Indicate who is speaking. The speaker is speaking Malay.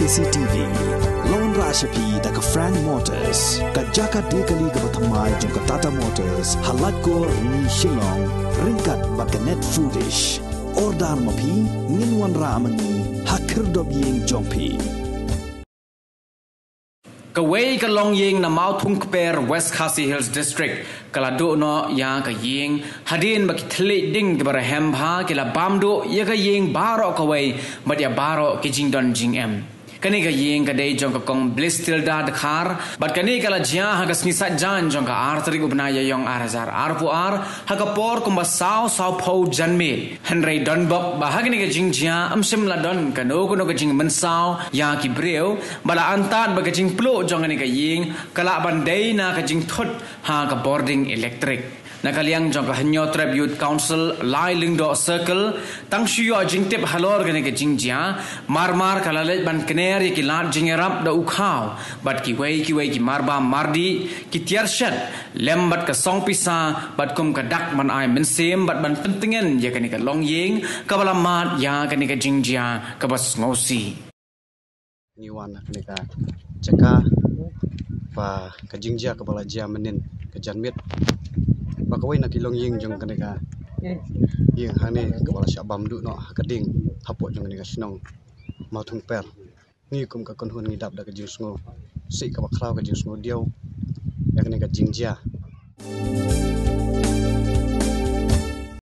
Speaker 1: KCTV Lawan Rashapi daga Frank Motors Kajaka dekali gabathamai jongka Tata Motors Halatko ni Shillong ringkat baka net foodish Ordar mapi nginwan ramani hakir dob yeng jongpi
Speaker 2: Kawai ka long yeng na Mau Thung Kper West Khasi Hills District kala do no ya ka yeng hadin baki thle ding ke bara hembha kala bamdo ya ka yeng baro kawai madia baro ke jing don jing em kani ka yeng ka dei jong ka kong blistil da khar bat kani kala jia ha ka snisa jan jong ka artri ubna ya yong arazar arpu ar ha ka por kumba sao pho janme henry donbok bahagini ka jing jia amsim la don ka no ka jing mensao ya ki breu bala antat ba ka jing plo jong ani ka yeng kala bandai na ka jing thot ha ka boarding electric nakaliang jong ka hanyo tribute council lai lingdo circle tang shuyo jing tip halor gane ka jing jia mar kala le ban kner ki lat jing rap da ukhaw bat ki wei ki marba mardi ki tiar shat lembat ka song pisa bat kum ka dak man ai men sem bat ban pentingen ya kani ka long yeng ka bala mat ya kani ka jing jia ka bas ngosi
Speaker 3: ni wan kani ka ceka pa ka jing jia ka bala jia menin ka janmit bakawai nak ilong yeng jong kaneka yeng hane kepala syabam du no kading hapot jong kaneka sinong Mau Thung Per ni kum ka konhun ngidap da ka jing sngo si ka bakraw ka jing sngo diaw ya kaneka jingjia